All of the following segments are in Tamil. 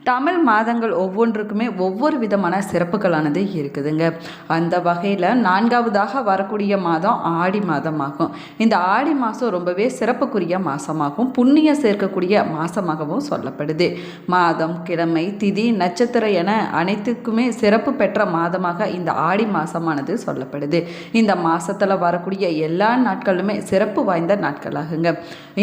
தமிழ் மாதங்கள் ஒவ்வொன்றுக்குமே ஒவ்வொரு விதமான சிறப்புகளானது இருக்குதுங்க. அந்த வகையில் 4வதாக வரக்கூடிய மாதம் ஆடி மாதமாகும். இந்த ஆடி மாதம் ரொம்பவே சிறப்புக்குரிய மாதமாகவும் புண்ணியம் சேர்க்கக்கூடிய மாதமாகவும் சொல்லப்படுது. மாதம், கிழமை, திதி, நட்சத்திரம் என அனைத்துக்குமே சிறப்பு பெற்ற மாதமாக இந்த ஆடி மாதமானது சொல்லப்படுது. இந்த மாதத்தில் வரக்கூடிய எல்லா நாட்களுமே சிறப்பு வாய்ந்த நாட்களாகுங்க.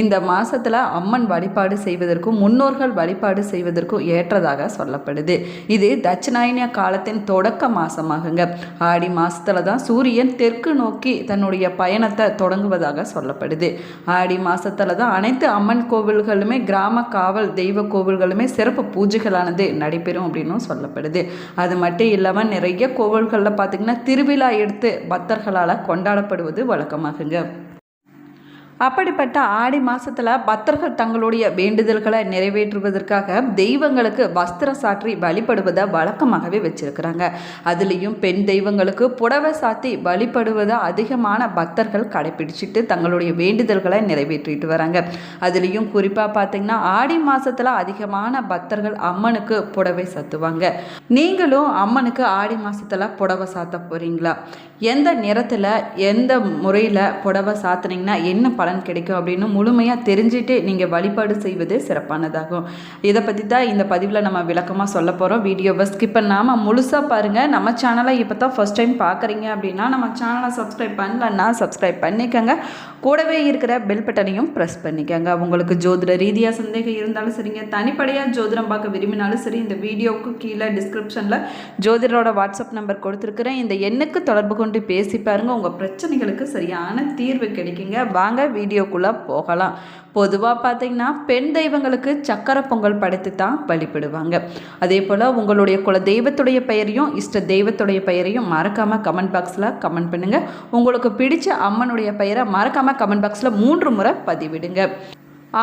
இந்த மாதத்தில் அம்மன் வழிபாடு செய்வதற்கும் முன்னோர்கள் வழிபாடு செய்வதற்கும் ஏற்றதாக சொல்லப்படுது. இது தட்சிணாயன காலத்தின் தொடக்க மாதமாகுங்க. ஆடி மாதத்தில் தான் சூரியன் தெற்கு நோக்கி தன்னுடைய பயணத்தை தொடங்குவதாக சொல்லப்படுது. ஆடி மாதத்தில் தான் அனைத்து அம்மன் கோவில்களுமே கிராம காவல் தெய்வ கோவில்களுமே சிறப்பு பூஜைகளானது நடைபெறும் அப்படின்னும் சொல்லப்படுது. அது மட்டும் இல்லாமல் நிறைய கோவில்களில் பார்த்திங்கன்னா திருவிழா எடுத்து பக்தர்களால் கொண்டாடப்படுவது வழக்கமாகுங்க. அப்படிப்பட்ட ஆடி மாதத்தில் பக்தர்கள் தங்களுடைய வேண்டுதல்களை நிறைவேற்றுவதற்காக தெய்வங்களுக்கு வஸ்திரம் சாற்றி வழிபடுவதை வழக்கமாகவே வச்சிருக்கிறாங்க. அதுலேயும் பெண் தெய்வங்களுக்கு புடவை சாத்தி வழிபடுவதை அதிகமான பக்தர்கள் கடைபிடிச்சிட்டு தங்களுடைய வேண்டுதல்களை நிறைவேற்றிட்டு வராங்க. அதுலேயும் குறிப்பாக பார்த்திங்கன்னா ஆடி மாதத்தில் அதிகமான பக்தர்கள் அம்மனுக்கு புடவை சாத்துவாங்க. நீங்களும் அம்மனுக்கு ஆடி மாதத்தில் புடவை சாத்த போகிறீங்களா? எந்த நிறத்தில் எந்த முறையில் புடவை சாத்துனீங்கன்னா என்ன பலன் கிடைக்கும் அப்படின்னு முழுமையாக தெரிஞ்சுட்டு நீங்கள் வழிபாடு செய்வது சிறப்பானதாகும். இதை பற்றி தான் இந்த பதிவில் நம்ம விளக்கமாக சொல்ல போகிறோம். வீடியோவை ஸ்கிப் பண்ணாமல் முழுசாக பாருங்கள். நம்ம சேனலை இப்போ தான் ஃபஸ்ட் டைம் பார்க்குறீங்க அப்படின்னா நம்ம சேனலை சப்ஸ்கிரைப் பண்ணலன்னா சப்ஸ்கிரைப் பண்ணிக்கோங்க. கூடவே இருக்கிற பெல் பட்டனையும் ப்ரெஸ் பண்ணிக்கோங்க. உங்களுக்கு ஜோதிட ரீதியாக சந்தேகம் இருந்தாலும் சரிங்க, தனிப்படையாக ஜோதிடம் பார்க்க விரும்பினாலும் சரி, இந்த வீடியோவுக்கு கீழே டிஸ்கிரிப்ஷனில் ஜோதிடரோட வாட்ஸ்அப் நம்பர் கொடுத்துருக்குறேன். இந்த எண்ணுக்கு தொடர்பு கொண்டு பேசி பாருங்கள். உங்கள் பிரச்சனைகளுக்கு சரியான தீர்வு கிடைக்குங்க. வாங்க வீடியோக்குள்ளே போகலாம். பொதுவாக பார்த்திங்கன்னா பெண் தெய்வங்களுக்கு சக்கரை பொங்கல் படைத்து தான் வழிபடுவாங்க. அதே போல் உங்களுடைய குல தெய்வத்துடைய பெயரையும் இஷ்ட தெய்வத்துடைய பெயரையும் மறக்காமல் கமெண்ட் பாக்ஸில் கமெண்ட் பண்ணுங்கள். உங்களுக்கு பிடிச்ச அம்மனுடைய பெயரை மறக்காமல் கமெண்ட் பாக்ஸில் 3 முறை பதிவிடுங்க.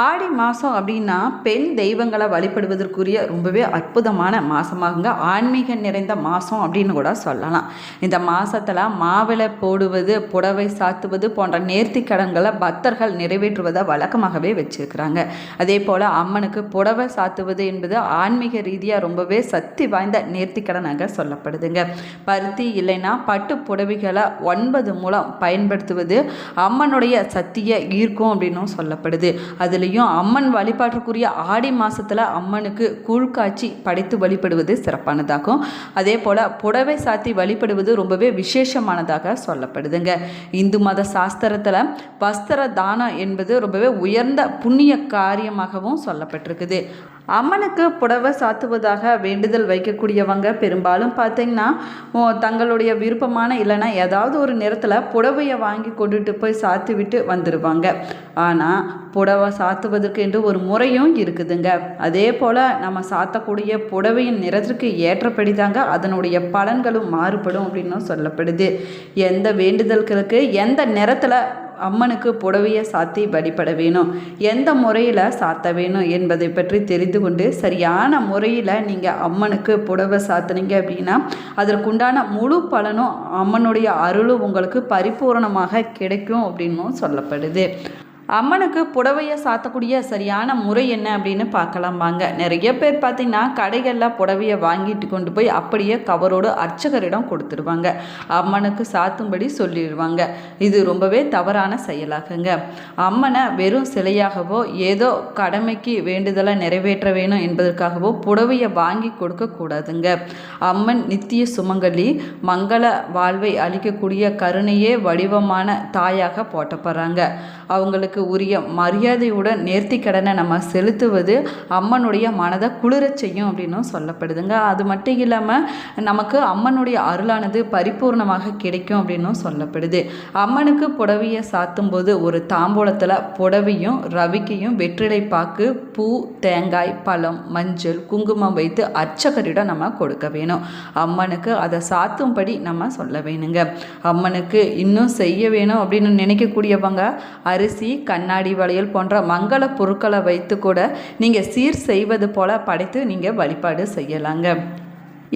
ஆடி மாதம் அப்படின்னா பெண் தெய்வங்களை வழிபடுவதற்குரிய ரொம்பவே அற்புதமான மாதமாகுங்க. ஆன்மீக நிறைந்த மாதம் அப்படின்னு கூட சொல்லலாம். இந்த மாதத்தில் மாவிளை போடுவது, புடவை சாத்துவது போன்ற நேர்த்தி கடன்களை பக்தர்கள் நிறைவேற்றுவதை வழக்கமாகவே வச்சுருக்கிறாங்க. அதே போல் அம்மனுக்கு புடவை சாத்துவது என்பது ஆன்மீக ரீதியாக ரொம்பவே சக்தி வாய்ந்த நேர்த்தி கடனாக சொல்லப்படுதுங்க. பருத்தி இல்லைன்னா பட்டு புடவைகளை 9 மூலம் பயன்படுத்துவது அம்மனுடைய சக்தியை ஈர்க்கும் அப்படின்னும் சொல்லப்படுது. அம்மன் வழிபாட்டுக்குரிய ஆடி மாதத்தில் அம்மனுக்கு கூழ் காய்ச்சி படைத்து வழிபடுவது சிறப்பானதாகும். அதே போல் புடவை சாத்தி வழிபடுவது ரொம்பவே விசேஷமானதாக சொல்லப்படுதுங்க. இந்து மத சாஸ்திரத்தில் வஸ்திர தானம் என்பது ரொம்பவே உயர்ந்த புண்ணிய காரியமாகவும் சொல்லப்பட்டிருக்குது. அம்மனுக்கு புடவை சாத்துவதாக வேண்டுதல் வைக்கக்கூடியவங்க பெரும்பாலும் பார்த்திங்கன்னா தங்களுடைய விருப்பமான இல்லைன்னா ஏதாவது ஒரு நேரத்தில் புடவையை வாங்கி கொண்டுட்டு போய் சாத்தி விட்டு வந்துடுவாங்க. ஆனால் புடவை சாத்துவதற்கு என்று ஒரு முறையும் இருக்குதுங்க. அதே போல் நம்ம சாத்தக்கூடிய புடவையின் நிறத்திற்கு ஏற்றபடி தாங்க அதனுடைய பலன்களும் மாறுபடும் அப்படின்னு சொல்லப்படுது. எந்த வேண்டுதல்களுக்கு எந்த நிறத்தில் அம்மனுக்கு புடவையை சாத்தி வழிபட வேணும், எந்த முறையில் சாத்த வேணும் என்பதை பற்றி தெரிந்து கொண்டு சரியான முறையில் நீங்கள் அம்மனுக்கு புடவை சாத்துனீங்க அப்படின்னா அதற்குண்டான முழு பலனும் அம்மனுடைய அருளும் உங்களுக்கு பரிபூரணமாக கிடைக்கும் அப்படின்னும் சொல்லப்படுது. அம்மனுக்கு புடவையை சாத்தக்கூடிய சரியான முறை என்ன அப்படின்னு பார்க்கலாம் வாங்க. நிறைய பேர் பார்த்திங்கன்னா கடைகளில் புடவையை வாங்கிட்டு கொண்டு போய் அப்படியே கவரோடு அர்ச்சகரிடம் கொடுத்துருவாங்க. அம்மனுக்கு சாத்தும்படி சொல்லிடுவாங்க. இது ரொம்பவே தவறான செயலாகுங்க. அம்மனை வெறும் சிலையாகவோ ஏதோ கடமைக்கு வேண்டுதலை நிறைவேற்ற வேணும் என்பதற்காகவோ புடவையை வாங்கி கொடுக்கக்கூடாதுங்க. அம்மன் நித்திய சுமங்கலி, மங்கள வாழ்வை அளிக்கக்கூடிய கருணையே வடிவமான தாயாக போட்டப்படுறாங்க. அவங்களுக்கு உரிய மரியாதையுடன் நேர்த்தி கடனை நம்ம செலுத்துவது அம்மனுடைய மனதை குளிரச் செய்யும் அப்படின்னும் சொல்லப்படுதுங்க. அது மட்டும் இல்லாமல் நமக்கு அம்மனுடைய அருளானது பரிபூர்ணமாக கிடைக்கும் அப்படின்னும் சொல்லப்படுது. அம்மனுக்கு புடவையை சாத்தும் போது ஒரு தாம்பூலத்தில் புடவையும் ரவிக்கையும் வெற்றிலை பாக்கு, பூ, தேங்காய், பழம், மஞ்சள், குங்குமம் வைத்து அர்ச்சகரிடம் நம்ம கொடுக்க வேணும். அம்மனுக்கு அதை சாத்தும்படி நம்ம சொல்ல வேணுங்க. அம்மனுக்கு இன்னும் செய்ய வேணும் அப்படின்னு நினைக்கக்கூடியவங்க அரிசி, கண்ணாடி வளையல் போன்ற மங்கள பொருட்களை வைத்து கூட நீங்கள் சீர் செய்வது போல படைத்து நீங்கள் வழிபாடு செய்யலாங்க.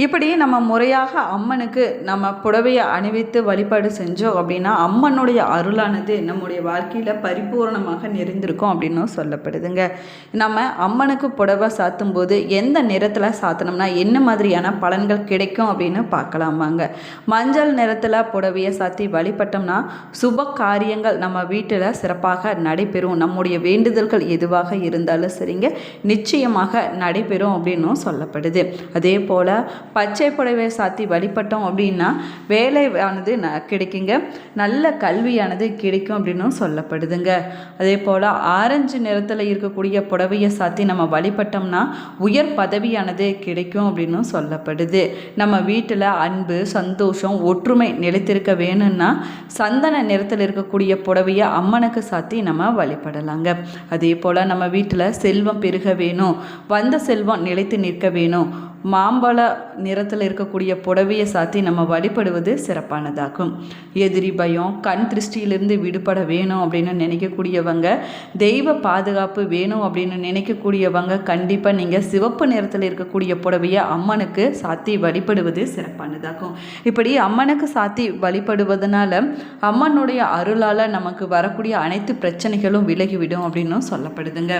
இப்படி நம்ம முறையாக அம்மனுக்கு நம்ம புடவையை அணிவித்து வழிபாடு செஞ்சோம் அப்படின்னா அம்மனுடைய அருளானது நம்முடைய வாழ்க்கையில் பரிபூர்ணமாக நிறைந்திருக்கும் அப்படின்னும் சொல்லப்படுதுங்க. நம்ம அம்மனுக்கு புடவை சாத்தும் போது எந்த நிறத்தில் சாத்தனம்னா என்ன மாதிரியான பலன்கள் கிடைக்கும் அப்படின்னு பார்க்கலாம் வாங்க. மஞ்சள் நிறத்தில் புடவையை சாத்தி வழிபட்டோம்னா சுப காரியங்கள் நம்ம வீட்டில் சிறப்பாக நடைபெறும். நம்முடைய வேண்டுதல்கள் எதுவாக இருந்தாலும் சரிங்க நிச்சயமாக நடைபெறும் அப்படின்னும் சொல்லப்படுது. அதே போல் பச்சை புடவை சாத்தி வழிபட்டோம் அப்படின்னா வேலையானது கிடைக்குங்க, நல்ல கல்வியானது கிடைக்கும் அப்படின்னும் சொல்லப்படுதுங்க. அதே போல் ஆரஞ்சு நிறத்தில் இருக்கக்கூடிய புடவையை சாத்தி நம்ம வழிபட்டோம்னா உயர் பதவியானது கிடைக்கும் அப்படின்னும் சொல்லப்படுது. நம்ம வீட்டில் அன்பு சந்தோஷம் ஒற்றுமை நிலைத்திருக்க வேணும்னா சந்தன நிறத்தில் இருக்கக்கூடிய புடவையை அம்மனுக்கு சாத்தி நம்ம வழிபடலாங்க. அதே போல் நம்ம வீட்டில் செல்வம் பெருக வேணும், வந்த செல்வம் நிலைத்து நிற்க வேணும், மாம்பழ நிறத்தில் இருக்கக்கூடிய புடவையை சாத்தி நம்ம வழிபடுவது சிறப்பானதாகும். எதிரி பயம் கண் திருஷ்டியிலிருந்து விடுபட வேணும் அப்படின்னு நினைக்கக்கூடியவங்க, தெய்வ பாதுகாப்பு வேணும் அப்படின்னு நினைக்கக்கூடியவங்க கண்டிப்பாக நீங்கள் சிவப்பு நிறத்தில் இருக்கக்கூடிய புடவையை அம்மனுக்கு சாத்தி வழிபடுவது சிறப்பானதாகும். இப்படி அம்மனுக்கு சாத்தி வழிபடுவதனால அம்மனுடைய அருளால் நமக்கு வரக்கூடிய அனைத்து பிரச்சனைகளும் விலகிவிடும் அப்படின்னும் சொல்லப்படுதுங்க.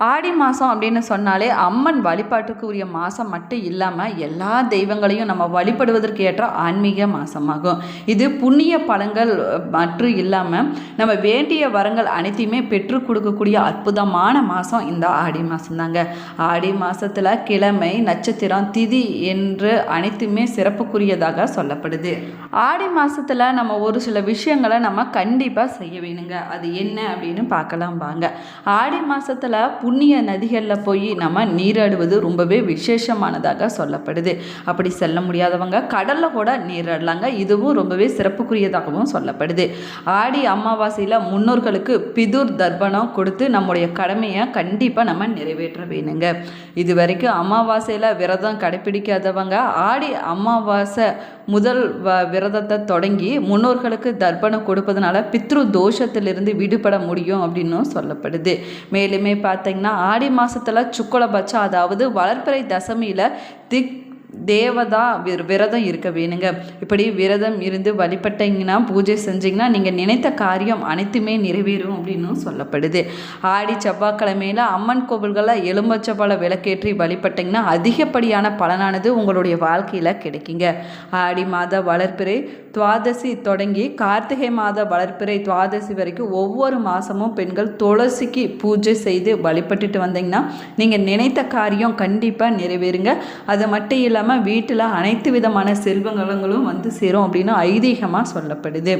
ஆடி மாதம் அப்படின்னு சொன்னாலே அம்மன் வழிபாட்டுக்கு உரிய மாதம் மட்டும் இல்லாமல் எல்லா தெய்வங்களையும் நம்ம வழிபடுவதற்கு ஏற்ற ஆன்மீக மாதமாகும். இது புண்ணிய பலன்கள் மற்றும் இல்லாமல் நம்ம வேண்டிய வரங்கள் அனைத்தையுமே பெற்றுக் கொடுக்கக்கூடிய அற்புதமான மாதம் இந்த ஆடி மாதம் தாங்க. ஆடி மாதத்தில் கிழமை நட்சத்திரம் திதி என்று அனைத்துமே சிறப்புக்குரியதாக சொல்லப்படுது. ஆடி மாதத்தில் நம்ம ஒரு சில விஷயங்களை நம்ம கண்டிப்பாக செய்ய வேணுங்க. அது என்ன அப்படின்னு பார்க்கலாம் வாங்க. ஆடி மாதத்தில் புண்ணிய நதிகளில் போய் நம்ம நீராடுவது ரொம்பவே விசேஷமானதாக சொல்லப்படுது. அப்படி செல்ல முடியாதவங்க கடலில் கூட நீராடலாங்க. இதுவும் ரொம்பவே சிறப்புக்குரியதாகவும் சொல்லப்படுது. ஆடி அமாவாசையில் முன்னோர்களுக்கு பிதுர் தர்ப்பணம் கொடுத்து நம்முடைய கடமையை கண்டிப்பாக நம்ம நிறைவேற்ற வேணுங்க. இது வரைக்கும் அமாவாசையில் விரதம் கடைப்பிடிக்காதவங்க ஆடி அமாவாசை முதல் விரதத்தை தொடங்கி முன்னோர்களுக்கு தர்ப்பணம் கொடுப்பதனால பித்ரு தோஷத்திலிருந்து விடுபட முடியும் அப்படின்னும் சொல்லப்படுது. மேலுமே பார்த்தீங்கன்னா ஆடி மாதத்தில் சுக்லபட்சம் அதாவது வளர்பிறை தசமியில் தேவதா விரதம் இருக்க வேணுங்க. இப்படி விரதம் இருந்து வழிபட்டீங்கன்னா பூஜை செஞ்சிங்கன்னா நீங்கள் நினைத்த காரியம் அனைத்துமே நிறைவேறும் அப்படின்னு சொல்லப்படுது. ஆடி செவ்வாய்க்கிழமையில் அம்மன் கோவில்களில் எலும்பச்சப்பழ விளக்கேற்றி வழிபட்டிங்கன்னா அதிகப்படியான பலனானது உங்களுடைய வாழ்க்கையில் கிடைக்குங்க. ஆடி மாத வளர்ப்பிறை துவாதசி தொடங்கி கார்த்திகை மாத வளர்ப்பிறை துவாதசி வரைக்கும் ஒவ்வொரு மாதமும் பெண்கள் துளசிக்கு பூஜை செய்து வழிபட்டுட்டு வந்தீங்கன்னா நீங்கள் நினைத்த காரியம் கண்டிப்பாக நிறைவேறுங்க. அது மட்டும் இல்லாமல் வீட்டில் அனைத்து விதமான செல்வங்களும் வந்து சேரும் அப்படின்னு ஐதீகமாக சொல்லப்படுது.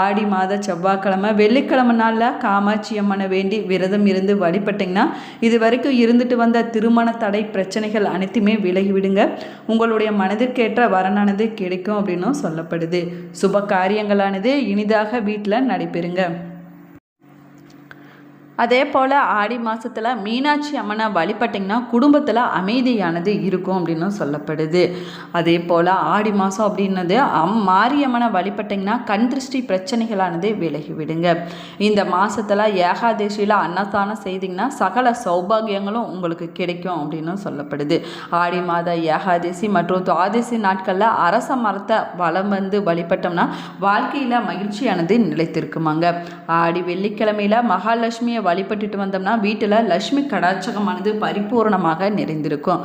ஆடி மாத செவ்வாய்க்கிழமை வெள்ளிக்கிழமை நாளில் காமாட்சி அம்மனை வேண்டி விரதம் இருந்து வழிபட்டிங்கன்னா இது வரைக்கும் இருந்துட்டு வந்த திருமண தடை பிரச்சனைகள் அனைத்துமே விலகிவிடுங்க. உங்களுடைய மனதிற்கேற்ற வரனானது கிடைக்கும் அப்படின்னும் சொல்லப்படுது. சுப காரியங்களானது இனிதாக வீட்டில் நடைபெறுங்க. அதே போல் ஆடி மாதத்தில் மீனாட்சி அம்மனை வழிபட்டிங்கன்னா குடும்பத்தில் அமைதியானது இருக்கும் அப்படின்னு சொல்லப்படுது. அதே போல் ஆடி மாதம் அப்படின்னது மாரியம்மனை வழிபட்டிங்கன்னா கண் திருஷ்டி பிரச்சனைகளானது விலகி விடுங்க. இந்த மாதத்தில் ஏகாதேசியில் அன்னதானம் செய்திங்கன்னா சகல சௌபாகியங்களும் உங்களுக்கு கிடைக்கும் அப்படின்னு சொல்லப்படுது. ஆடி மாத ஏகாதேசி மற்றும் துவாதசி நாட்களில் அரச மரத்தை வலம் வந்து வழிபட்டோம்னா வாழ்க்கையில் மகிழ்ச்சியானது நிலைத்திருக்குமாங்க. ஆடி வெள்ளிக்கிழமையில் மகாலட்சுமியை வழிபட்டுட்டு வந்தோம்னா வீட்டில் லட்சுமி கடாட்சகமானது பரிபூர்ணமாக நிறைந்திருக்கும்.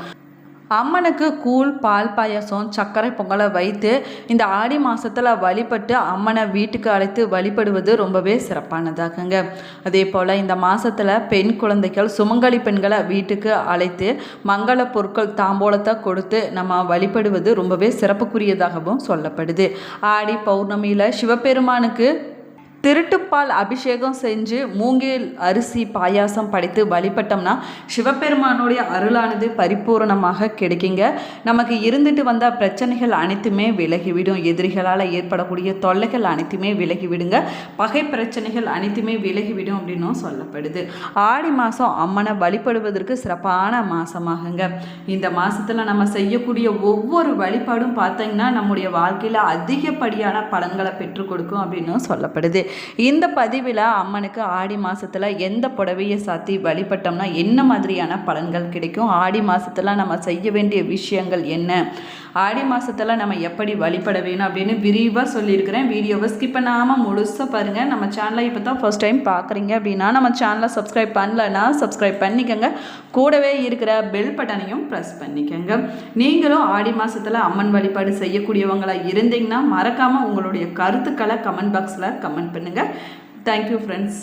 அம்மனுக்கு கூழ் பால் பாயசம் சர்க்கரை பொங்கலை வைத்து இந்த ஆடி மாதத்தில் வழிபட்டு அம்மனை வீட்டுக்கு அழைத்து வழிபடுவது ரொம்பவே சிறப்பானதாகுங்க. அதே போல் இந்த மாதத்தில் பெண் குழந்தைகள் சுமங்கலி பெண்களை வீட்டுக்கு அழைத்து மங்கள பொருட்கள் தாம்பூலத்தை கொடுத்து நம்ம வழிபடுவது ரொம்பவே சிறப்புக்குரியதாகவும் சொல்லப்படுது. ஆடி பௌர்ணமியில் சிவபெருமானுக்கு திருட்டுப்பால் அபிஷேகம் செஞ்சு மூங்கில் அரிசி பாயாசம் படைத்து வழிபட்டோம்னா சிவபெருமானுடைய அருளானது பரிபூர்ணமாக கிடைக்குங்க. நமக்கு இருந்துட்டு வந்த பிரச்சனைகள் அனைத்துமே விலகிவிடும். எதிரிகளால் ஏற்படக்கூடிய தொல்லைகள் அனைத்துமே விலகிவிடுங்க. பகை பிரச்சனைகள் அனைத்துமே விலகிவிடும் அப்படின்னும் சொல்லப்படுது. ஆடி மாதம் அம்மனை வழிபடுவதற்கு சிறப்பான மாதமாகுங்க. இந்த மாதத்தில் நம்ம செய்யக்கூடிய ஒவ்வொரு வழிபாடும் பார்த்தீங்கன்னா நம்முடைய வாழ்க்கையில் அதிகப்படியான பலன்களை பெற்றுக் கொடுக்கும் அப்படின்னு சொல்லப்படுது. இந்த பதிவில் அம்மனுக்கு ஆடி மாதத்தில் எந்த புடவையை சாத்தி வழிபட்டோம்னா என்ன மாதிரியான பலன்கள் கிடைக்கும், ஆடி மாதத்தில் நம்ம செய்ய வேண்டிய விஷயங்கள் என்ன, ஆடி மாதத்தில் நம்ம எப்படி வழிபட வேணும் அப்படின்னு விரிவாக சொல்லியிருக்கிறேன். வீடியோவை ஸ்கிப் பண்ணாமல் முழுசாக பாருங்கள். நம்ம சேனலை இப்போ தான் ஃபர்ஸ்ட் டைம் பார்க்குறீங்க அப்படின்னா நம்ம சேனலை சப்ஸ்கிரைப் பண்ணலைன்னா சப்ஸ்கிரைப் பண்ணிக்கோங்க. கூடவே இருக்கிற பெல் பட்டனையும் ப்ரெஸ் பண்ணிக்கோங்க. நீங்களும் ஆடி மாதத்தில் அம்மன் வழிபாடு செய்யக்கூடியவங்களாக இருந்தீங்கன்னா மறக்காமல் உங்களுடைய கருத்துக்களை கமெண்ட் பாக்ஸில் கமெண்ட் பண்ணுங்கள். Thank you friends.